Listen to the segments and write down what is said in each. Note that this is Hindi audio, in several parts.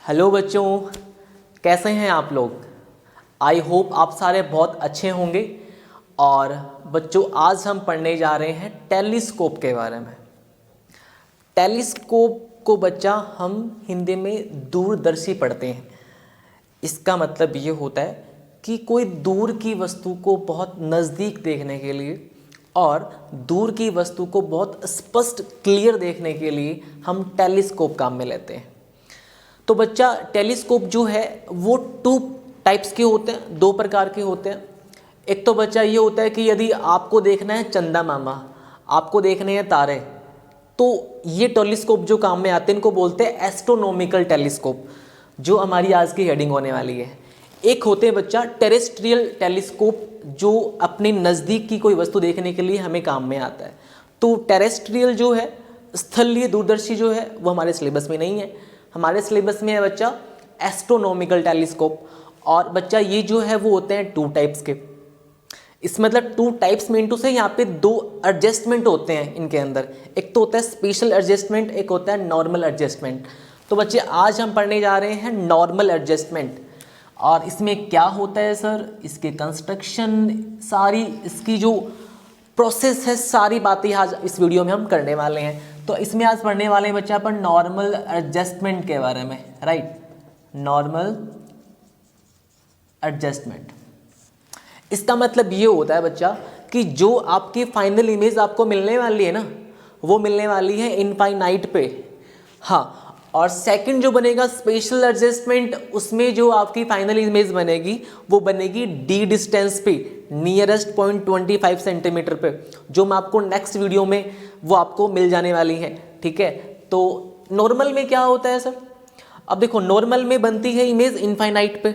हेलो बच्चों, कैसे हैं आप लोग। आई होप आप सारे बहुत अच्छे होंगे। और बच्चों आज हम पढ़ने जा रहे हैं टेलीस्कोप के बारे में। टेलीस्कोप को बच्चा हम हिंदी में दूरदर्शी पढ़ते हैं। इसका मतलब ये होता है कि कोई दूर की वस्तु को बहुत नज़दीक देखने के लिए और दूर की वस्तु को बहुत स्पष्ट क्लियर देखने के लिए हम टेलीस्कोप काम में लेते हैं। तो बच्चा टेलीस्कोप जो है वो 2 टाइप्स के होते हैं, 2 प्रकार के होते हैं। एक तो बच्चा ये होता है कि यदि आपको देखना है चंदा मामा, आपको देखने हैं तारे, तो ये टेलीस्कोप जो काम में आते हैं इनको बोलते हैं एस्ट्रोनॉमिकल टेलीस्कोप, जो हमारी आज की हेडिंग होने वाली है। एक होते हैं बच्चा टेरेस्ट्रियल टेलीस्कोप, जो अपने नज़दीक की कोई वस्तु देखने के लिए हमें काम में आता है। तो टेरेस्ट्रियल जो है, स्थलीय दूरदर्शी जो है, वो हमारे सिलेबस में नहीं है। हमारे सिलेबस में है बच्चा एस्ट्रोनॉमिकल टेलीस्कोप। और बच्चा ये जो है वो होते हैं 2 टाइप्स के। इस मतलब 2 टाइप्स में इंटू से यहाँ पे 2 एडजस्टमेंट होते हैं इनके अंदर। एक तो होता है स्पेशल एडजस्टमेंट, एक होता है नॉर्मल एडजस्टमेंट। तो बच्चे आज हम पढ़ने जा रहे हैं नॉर्मल एडजस्टमेंट। और इसमें क्या होता है सर, इसके कंस्ट्रक्शन, सारी इसकी जो प्रोसेस है, सारी बातें आज इस वीडियो में हम करने वाले हैं। तो इसमें आज पढ़ने वाले हैं बच्चा अपन नॉर्मल एडजस्टमेंट के बारे में, राइट। नॉर्मल एडजस्टमेंट, इसका मतलब ये होता है बच्चा कि जो आपकी फाइनल इमेज आपको मिलने वाली है ना, वो मिलने वाली है इनफाइनाइट पे। हाँ, और सेकंड जो बनेगा स्पेशल एडजस्टमेंट, उसमें जो आपकी फाइनल इमेज बनेगी वो बनेगी डी डिस्टेंस पे, नियरेस्ट पॉइंट 25 सेंटीमीटर पे, जो मैं आपको नेक्स्ट वीडियो में वो आपको मिल जाने वाली है, ठीक है। तो नॉर्मल में क्या होता है सर, अब देखो नॉर्मल में बनती है इमेज इनफाइनाइट पे,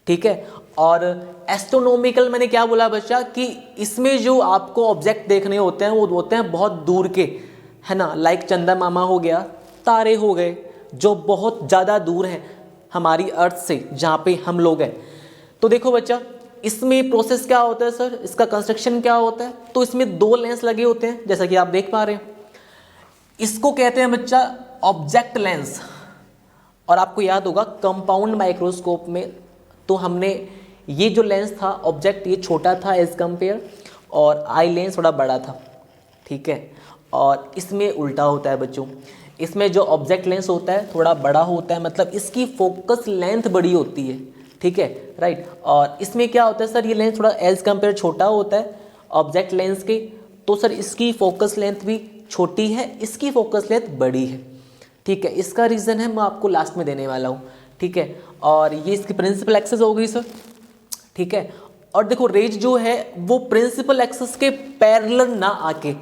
ठीक है। और एस्ट्रोनॉमिकल मैंने क्या बोला बच्चा कि इसमें जो आपको ऑब्जेक्ट देखने होते हैं वो होते हैं बहुत दूर के, है ना। लाइक चंदा मामा हो गया, तारे हो गए, जो बहुत ज़्यादा दूर हैं हमारी अर्थ से, जहाँ पे हम लोग हैं। तो देखो बच्चा इसमें प्रोसेस क्या होता है सर, इसका कंस्ट्रक्शन क्या होता है। तो इसमें 2 लेंस लगे होते हैं, जैसा कि आप देख पा रहे हैं। इसको कहते हैं बच्चा ऑब्जेक्ट लेंस। और आपको याद होगा कंपाउंड माइक्रोस्कोप में तो हमने ये जो लेंस था ऑब्जेक्ट, ये छोटा था एज कंपेयर, और आई लेंस थोड़ा बड़ा था, ठीक है। और इसमें उल्टा होता है बच्चों, इसमें जो ऑब्जेक्ट लेंस होता है थोड़ा बड़ा होता है, मतलब इसकी फोकस लेंथ बड़ी होती है, ठीक है, राइट। और इसमें क्या होता है सर, ये लेंस थोड़ा एज कंपेयर छोटा होता है ऑब्जेक्ट लेंस के, तो सर इसकी फोकस लेंथ भी छोटी है, इसकी फोकस लेंथ बड़ी है, ठीक है। इसका रीज़न है मैं आपको लास्ट में देने वाला हूँ, ठीक है। और ये इसकी प्रिंसिपल एक्सिस हो गई सर, ठीक है। और देखो रेज जो है वो प्रिंसिपल एक्सिस के पैरेलल ना आके,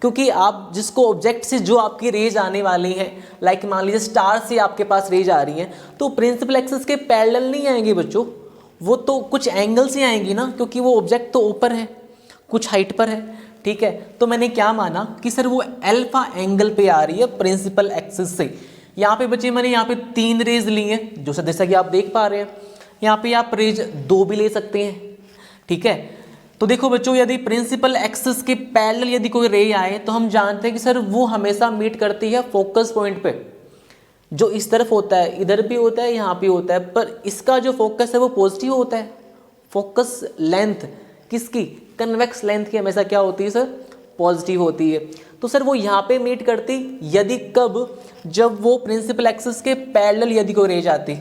क्योंकि आप जिसको ऑब्जेक्ट से जो आपकी रेज आने वाली है, लाइक मान लीजिए स्टार से आपके पास रेज आ रही है, तो प्रिंसिपल एक्सिस के पैरेलल नहीं आएंगे बच्चों, वो तो कुछ एंगल से आएंगी ना, क्योंकि वो ऑब्जेक्ट तो ऊपर है, कुछ हाइट पर है, ठीक है। तो मैंने क्या माना कि सर वो अल्फा एंगल पे आ रही है प्रिंसिपल एक्सिस से। यहाँ पे बच्चे मैंने यहाँ पे 3 रेज ली हैं, जो सर जैसा कि आप देख पा रहे हैं। यहाँ पे आप रेज 2 भी ले सकते हैं, ठीक है। तो देखो बच्चों यदि प्रिंसिपल एक्सिस के पैरेलल यदि कोई रे आए तो हम जानते हैं कि सर वो हमेशा मीट करती है फोकस पॉइंट पे, जो इस तरफ होता है, इधर भी होता है, यहाँ भी होता है, पर इसका जो फोकस है वो पॉजिटिव होता है। फोकस लेंथ किसकी, कन्वेक्स लेंथ की हमेशा क्या होती है सर, पॉजिटिव होती है। तो सर वो यहाँ पे मीट करती यदि कब, जब वो प्रिंसिपल एक्सिस के पैरेलल यदि कोई रेज आती,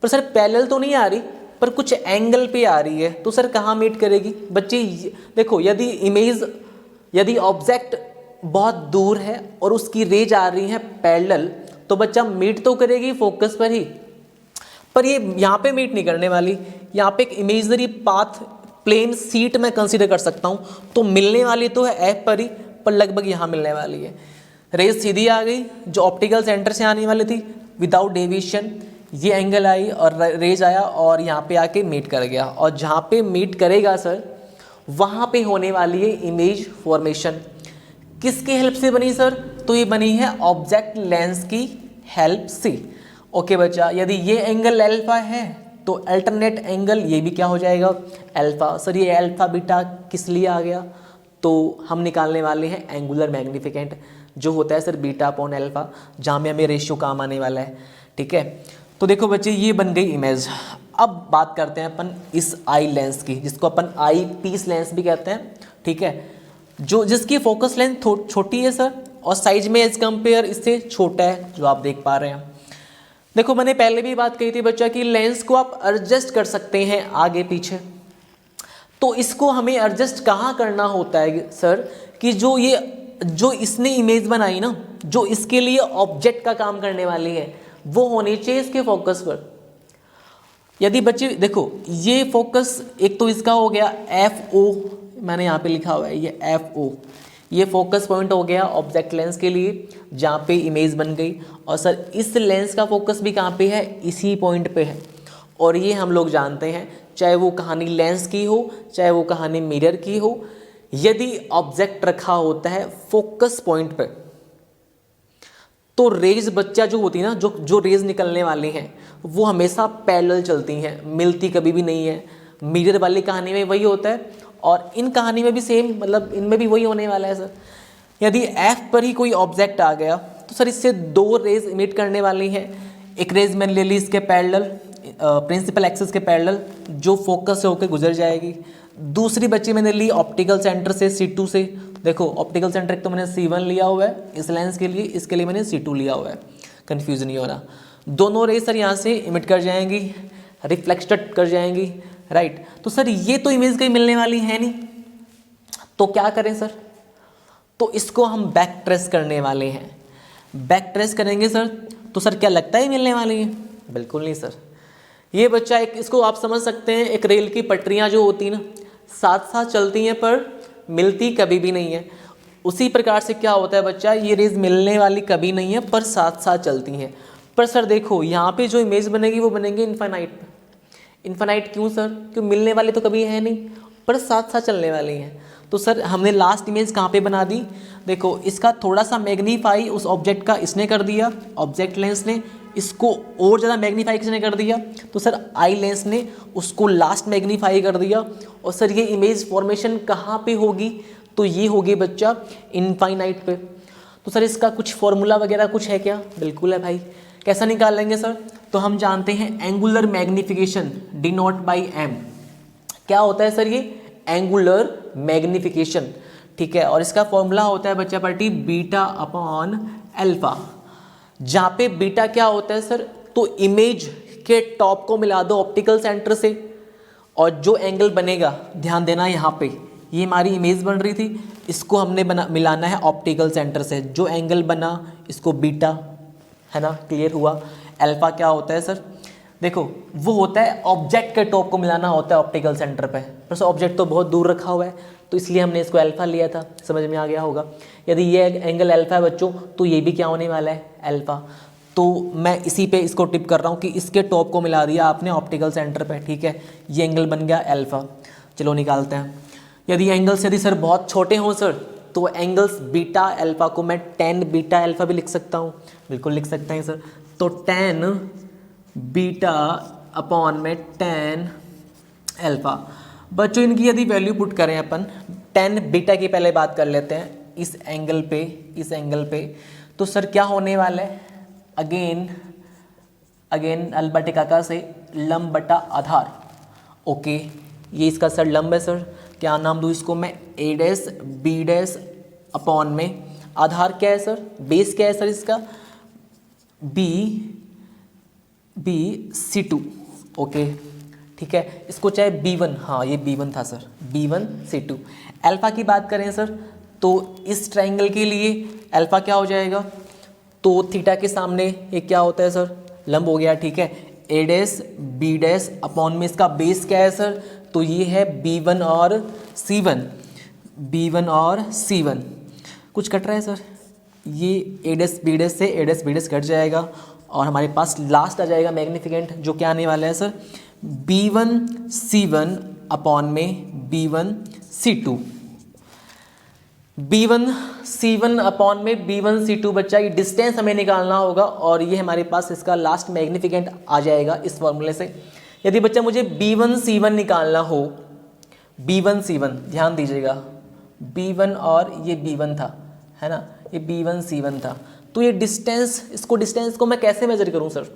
पर सर पैरेलल तो नहीं आ रही, पर कुछ एंगल पे आ रही है, तो सर कहाँ मीट करेगी बच्चे। देखो यदि ऑब्जेक्ट बहुत दूर है और उसकी रेज आ रही है पैरेलल, तो बच्चा मीट तो करेगी फोकस पर ही, पर ये यहाँ पे मीट नहीं करने वाली। यहाँ पे एक इमेजनरी पाथ प्लेन सीट में कंसीडर कर सकता हूँ, तो मिलने वाली तो है एफ पर ही, पर लगभग यहाँ मिलने वाली है। रेज सीधी आ गई जो ऑप्टिकल सेंटर से आने वाली थी विदाउट डेविएशन, ये एंगल आई और रेज आया और यहाँ पे आके मीट कर गया। और जहाँ पे मीट करेगा सर वहाँ पे होने वाली है इमेज फॉर्मेशन। किसके हेल्प से बनी सर, तो ये बनी है ऑब्जेक्ट लेंस की हेल्प से। ओके बच्चा, यदि ये एंगल अल्फा है तो अल्टरनेट एंगल ये भी क्या हो जाएगा, अल्फा। सर ये अल्फा बीटा किस लिए आ गया, तो हम निकालने वाले हैं एंगुलर मैग्निफिकेंट, जो होता है सर बीटा अपॉन अल्फा, जहाँ में हमें रेशियो काम आने वाला है, ठीक है। तो देखो बच्चे ये बन गई इमेज। अब बात करते हैं अपन इस आई लेंस की, जिसको अपन आई पीस लेंस भी कहते हैं, ठीक है, जो जिसकी फोकस लेंथ छोटी है सर, और साइज में एज कंपेयर इससे छोटा है, जो आप देख पा रहे हैं। देखो मैंने पहले भी बात कही थी बच्चा कि लेंस को आप एडजस्ट कर सकते हैं आगे पीछे। तो इसको हमें एडजस्ट कहाँ करना होता है सर, कि जो इसने इमेज बनाई ना, जो इसके लिए ऑब्जेक्ट का काम करने वाली है, वो होनी चाहिए इसके फोकस पर। यदि बच्चे देखो ये फोकस एक तो इसका हो गया FO, मैंने यहाँ पे लिखा हुआ है ये FO, ये फोकस पॉइंट हो गया ऑब्जेक्ट लेंस के लिए जहाँ पे इमेज बन गई। और सर इस लेंस का फोकस भी कहाँ पे है, इसी पॉइंट पे है। और ये हम लोग जानते हैं, चाहे वो कहानी लेंस की हो, चाहे वो कहानी मिरर की हो, यदि ऑब्जेक्ट रखा होता है फोकस पॉइंट पे, तो रेज बच्चा जो होती है ना, जो रेज निकलने वाली हैं वो हमेशा पैरेलल चलती हैं, मिलती कभी भी नहीं है। मिरर वाली कहानी में वही होता है, और इन कहानी में भी सेम, मतलब इनमें भी वही होने वाला है सर। यदि F पर ही कोई ऑब्जेक्ट आ गया तो सर इससे दो रेज इमिट करने वाली हैं। एक रेज मैंने ले ली इसके पैरेलल, प्रिंसिपल एक्सिस के पैरेलल, जो फोकस से होकर गुजर जाएगी। दूसरी बच्ची मैंने ली ऑप्टिकल सेंटर से C2 से। देखो ऑप्टिकल सेंटर एक तो मैंने C1 लिया हुआ है इस लेंस के लिए, इसके लिए मैंने C2 लिया हुआ है, कंफ्यूज नहीं होना। दोनों रेज सर यहाँ से इमिट कर जाएंगी, रिफ्लेक्टेड कर जाएंगी, राइट। तो सर ये तो इमेज कहीं मिलने वाली है नहीं, तो क्या करें सर, तो इसको हम बैक ट्रेस करने वाले हैं। बैक ट्रेस करेंगे सर, तो सर क्या लगता है मिलने वाली है? बिल्कुल नहीं सर। ये बच्चा एक, इसको आप समझ सकते हैं, एक रेल की पटरियां जो होती ना, साथ साथ चलती हैं पर मिलती कभी भी नहीं है। उसी प्रकार से क्या होता है बच्चा, ये रेज मिलने वाली कभी नहीं है पर साथ साथ चलती हैं। पर सर देखो यहाँ पे जो इमेज बनेगी वो बनेगी इनफाइनाइट पे। इनफाइनाइट क्यों सर? क्यों, मिलने वाली तो कभी है नहीं पर साथ साथ चलने वाली हैं। तो सर हमने लास्ट इमेज कहाँ पे बना दी, देखो इसका थोड़ा सा मैग्नीफाई उस ऑब्जेक्ट का इसने कर दिया, ऑब्जेक्ट लेंस ने, इसको और ज़्यादा मैग्नीफाई किसने कर दिया, तो सर आई लेंस ने उसको लास्ट मैग्नीफाई कर दिया। और सर ये इमेज फॉर्मेशन कहाँ पे होगी, तो ये होगी बच्चा इनफाइनाइट पे। तो सर इसका कुछ फॉर्मूला वगैरह कुछ है क्या? बिल्कुल है भाई। कैसा निकालेंगे सर? तो हम जानते हैं angular magnification denote by M। क्या होता है सर ये? एंगुलर मैग्निफिकेशन, ठीक है। और इसका फॉर्मूला होता है बच्चा पार्टी बीटा अपॉन अल्फा, जहाँ पे बीटा क्या होता है सर, तो इमेज के टॉप को मिला दो ऑप्टिकल सेंटर से, और जो एंगल बनेगा, ध्यान देना यहाँ पे, ये हमारी इमेज बन रही थी, इसको हमने मिलाना है ऑप्टिकल सेंटर से। जो एंगल बना इसको बीटा, है ना, क्लियर हुआ। अल्फा क्या होता है सर? देखो वो होता है ऑब्जेक्ट के टॉप को मिलाना होता है ऑप्टिकल सेंटर पे, पर ऑब्जेक्ट तो बहुत दूर रखा हुआ है, तो इसलिए हमने इसको अल्फा लिया था। समझ में आ गया होगा। यदि ये एंगल अल्फा है बच्चों, तो ये भी क्या होने वाला है? अल्फा। तो मैं इसी पे इसको टिप कर रहा हूँ कि इसके टॉप को मिला दिया आपने ऑप्टिकल सेंटर पे, ठीक है, ये एंगल बन गया अल्फा। चलो निकालते हैं। यदि एंगल्स यदि सर बहुत छोटे हों सर, तो एंगल्स बीटा अल्फा को मैं tan बीटा अल्फा भी लिख सकता हूँ। बिल्कुल लिख सकते हैं सर। तो tan बीटा अपॉन में tan अल्फा। बच्चों इनकी यदि वैल्यू पुट करें अपन, tan बीटा की पहले बात कर लेते हैं इस एंगल पे, तो सर क्या होने वाला है? अगेन अल्बटिकाका से लंब बटा आधार। ओके, ये इसका सर लंब है सर, क्या नाम दूँ इसको मैं? A dash B dash upon में आधार क्या है सर? बेस क्या है सर इसका? C2। ओके ठीक है, इसको चाहे B1, हाँ ये B1 था सर, B1 C2। अल्फा की बात करें सर, तो इस ट्राइंगल के लिए अल्फा क्या हो जाएगा, तो थीटा के सामने ये क्या होता है सर? लंब हो गया, ठीक है। A dash B dash upon में इसका बेस क्या है सर? तो ये है B1 और C1। कुछ कट रहा है सर? ये A डैश B डैश से A dash B dash cut जाएगा, और हमारे पास लास्ट आ जाएगा मैग्निफिकेंट, जो क्या आने वाला है सर? B1 C1 अपॉन में B1 C2। B1 C1 upon में B1 C2 बच्चा, ये डिस्टेंस हमें निकालना होगा, और ये हमारे पास इसका लास्ट मैग्निफिकेंट आ जाएगा इस फॉर्मूले से। यदि बच्चा मुझे B1 C1 निकालना हो, B1 C1 ध्यान दीजिएगा, B1 और ये B1 था, है ना, ये B1 C1 था, तो ये डिस्टेंस, इसको डिस्टेंस को मैं कैसे मेजर करूं सर?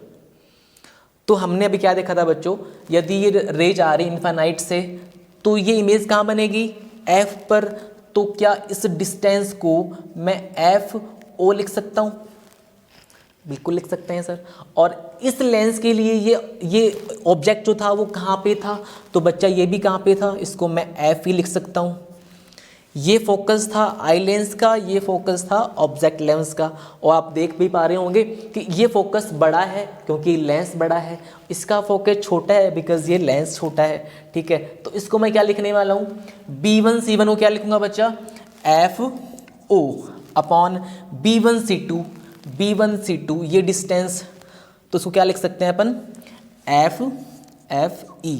तो हमने अभी क्या देखा था बच्चों, यदि ये रेज आ रही इनफाइनाइट से तो ये इमेज कहाँ बनेगी, एफ पर। तो क्या इस डिस्टेंस को मैं एफ ओ लिख सकता हूँ? बिल्कुल लिख सकते हैं सर। और इस लेंस के लिए ये ऑब्जेक्ट जो था वो कहाँ पे था, तो बच्चा ये भी कहाँ पे था, इसको मैं एफ ही लिख सकता हूँ। ये फोकस था आई लेंस का, ये फोकस था ऑब्जेक्ट लेंस का। और आप देख भी पा रहे होंगे कि ये फोकस बड़ा है क्योंकि लेंस बड़ा है, इसका फोकस छोटा है बिकॉज ये लेंस छोटा है। ठीक है, तो इसको मैं क्या लिखने वाला हूँ, B1C1 को क्या लिखूंगा बच्चा, F O upon B1C2। B1C2 ये डिस्टेंस, तो इसको क्या लिख सकते हैं अपन, एफ ई।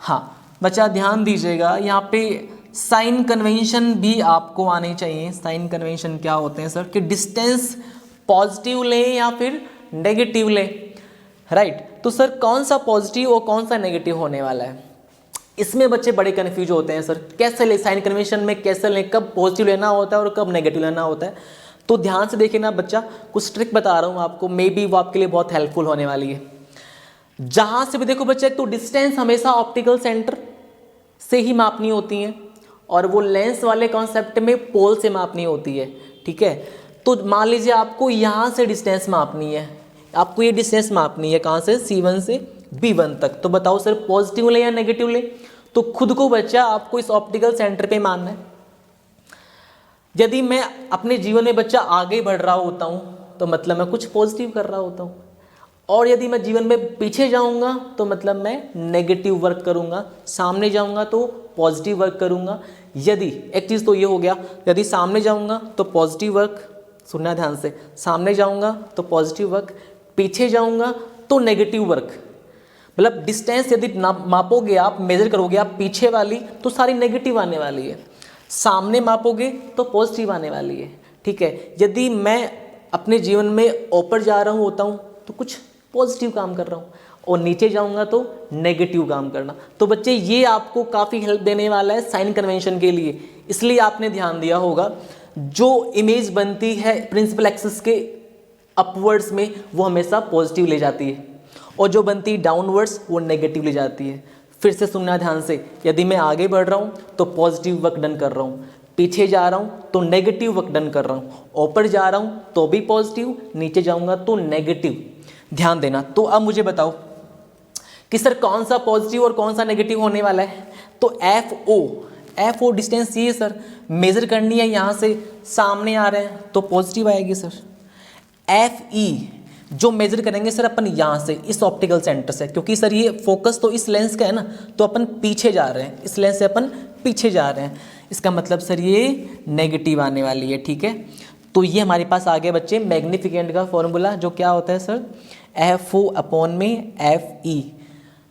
हाँ बच्चा ध्यान दीजिएगा, यहाँ पे साइन कन्वेंशन भी आपको आने चाहिए। साइन कन्वेंशन क्या होते हैं सर, कि डिस्टेंस पॉजिटिव लें या फिर नेगेटिव लें, राइट। तो सर कौन सा पॉजिटिव और कौन सा नेगेटिव होने वाला है, इसमें बच्चे बड़े कन्फ्यूज होते हैं सर, कैसे ले साइन कन्वेंशन में, कैसे लें, कब पॉजिटिव लेना होता है और कब नेगेटिव लेना होता है। तो ध्यान से देखिए ना बच्चा, कुछ ट्रिक बता रहा हूँ आपको, मे बी वो आपके लिए बहुत हेल्पफुल होने वाली है। जहाँ से भी देखो बच्चे, तो डिस्टेंस हमेशा ऑप्टिकल सेंटर से ही मापनी होती है और वो लेंस वाले कॉन्सेप्ट में पोल से मापनी होती है। ठीक है, तो मान लीजिए आपको यहाँ से डिस्टेंस मापनी है, आपको ये डिस्टेंस मापनी है कहाँ से, C1 से B1 तक। तो बताओ सर पॉजिटिव ले या नेगेटिव ले, तो खुद को बच्चा आपको इस ऑप्टिकल सेंटर पे मानना है। यदि मैं अपने जीवन में बच्चा आगे बढ़ रहा होता हूँ तो मतलब मैं कुछ पॉजिटिव कर रहा होता हूँ, और यदि मैं जीवन में पीछे जाऊँगा तो मतलब मैं नेगेटिव वर्क करूँगा, सामने जाऊँगा तो पॉजिटिव वर्क करूँगा। यदि एक चीज़ तो ये हो गया, यदि सामने जाऊँगा तो पॉजिटिव वर्क, सुनना ध्यान से, सामने जाऊँगा तो पॉजिटिव वर्क, पीछे जाऊँगा तो नेगेटिव वर्क। मतलब डिस्टेंस यदि मापोगे आप, मेजर करोगे आप पीछे वाली तो सारी नेगेटिव आने वाली है, सामने मापोगे तो पॉजिटिव आने वाली है। ठीक है, यदि मैं अपने जीवन में ऊपर जा रहा होता हूँ तो कुछ पॉजिटिव काम कर रहा हूँ, और नीचे जाऊँगा तो नेगेटिव काम करना। तो बच्चे ये आपको काफ़ी हेल्प देने वाला है साइन कन्वेंशन के लिए, इसलिए आपने ध्यान दिया होगा जो इमेज बनती है प्रिंसिपल एक्सिस के अपवर्ड्स में वो हमेशा पॉजिटिव ले जाती है, और जो बनती है डाउनवर्ड्स वो नेगेटिव ले जाती है। फिर से सुनना ध्यान से, यदि मैं आगे बढ़ रहा हूँ तो पॉजिटिव वर्क डन कर रहा हूँ, पीछे जा रहा हूँ तो नेगेटिव वर्क डन कर रहा हूँ, ऊपर जा रहा हूँ तो भी पॉजिटिव, नीचे जाऊँगा तो नेगेटिव। ध्यान देना। तो अब मुझे बताओ कि सर कौन सा पॉजिटिव और कौन सा नेगेटिव होने वाला है। तो एफ ओ डिस्टेंस ये सर मेज़र करनी है, यहाँ से सामने आ रहे हैं तो पॉजिटिव आएगी सर। एफ ई जो मेजर करेंगे सर अपन यहाँ से, इस ऑप्टिकल सेंटर से, क्योंकि सर ये फोकस तो इस लेंस का है ना, तो अपन पीछे जा रहे हैं, इस लेंस से अपन पीछे जा रहे हैं, इसका मतलब सर ये नेगेटिव आने वाली है। ठीक है, तो ये हमारे पास आ गया बच्चे मैग्निफिकेंट का फॉर्मूला, जो क्या होता है सर, एफ ओ अपॉन में एफ ई।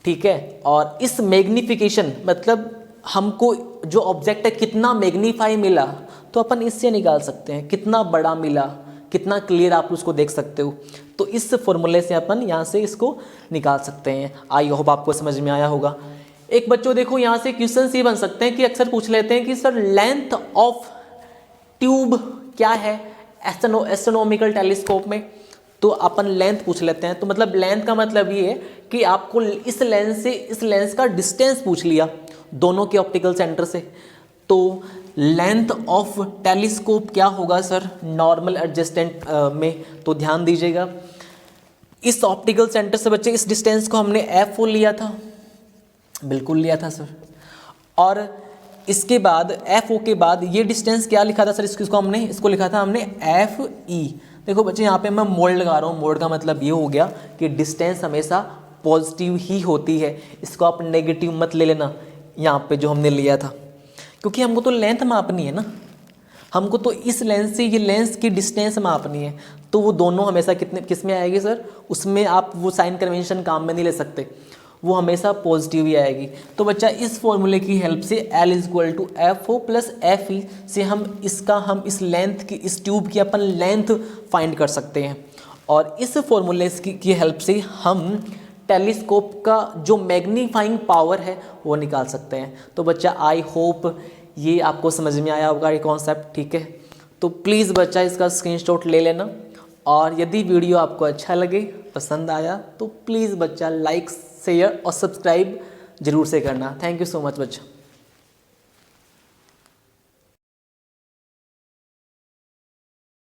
ठीक है, और इस मैग्निफिकेशन मतलब हमको जो ऑब्जेक्ट है कितना मैग्नीफाई मिला, तो अपन इससे निकाल सकते हैं कितना बड़ा मिला, कितना क्लियर आप उसको देख सकते हो। तो इस फॉर्मूले से अपन यहाँ से इसको निकाल सकते हैं। आई होप आपको समझ में आया होगा। एक बच्चों देखो यहाँ से क्वेश्चन ये बन सकते हैं कि अक्सर पूछ लेते हैं कि सर लेंथ ऑफ ट्यूब क्या है एस्ट्रोनॉमिकल टेलीस्कोप में, तो अपन लेंथ पूछ लेते हैं। तो मतलब लेंथ का मतलब ये है कि आपको इस लेंस से इस लेंस का डिस्टेंस पूछ लिया दोनों के ऑप्टिकल सेंटर से। तो लेंथ ऑफ टेलीस्कोप क्या होगा सर नॉर्मल एडजस्टेंट में, तो ध्यान दीजिएगा इस ऑप्टिकल सेंटर से बच्चे इस डिस्टेंस को हमने एफ ओ लिया था, बिल्कुल लिया था सर। और इसके बाद एफ ओ के बाद ये डिस्टेंस क्या लिखा था सर, इसको हमने इसको लिखा था हमने एफ ई। देखो बच्चे यहाँ पे मैं मोड लगा रहा हूँ, मोड का मतलब ये हो गया कि डिस्टेंस हमेशा पॉजिटिव ही होती है, इसको आप नेगेटिव मत ले लेना यहाँ पे जो हमने लिया था, क्योंकि हमको तो लेंथ मापनी है ना, हमको तो इस लेंस से ये लेंस की डिस्टेंस मापनी है। तो वो दोनों हमेशा किस में आएगी सर, उसमें आप वो साइन कन्वेंशन काम में नहीं ले सकते, वो हमेशा पॉजिटिव ही आएगी। तो बच्चा इस फॉर्मूले की हेल्प से L equal to F O plus F E से हम इस लेंथ की, इस ट्यूब की अपन लेंथ फाइंड कर सकते हैं, और इस फॉर्मूले की हेल्प से हम टेलीस्कोप का जो मैग्नीफाइंग पावर है वो निकाल सकते हैं। तो बच्चा आई होप ये आपको समझ में आया होगा ये कॉन्सेप्ट। ठीक है, तो प्लीज़ बच्चा इसका स्क्रीनशॉट ले लेना, और यदि वीडियो आपको अच्छा लगे पसंद आया तो प्लीज़ बच्चा लाइक शेयर और सब्सक्राइब जरूर से करना। थैंक यू सो मच बच्चा।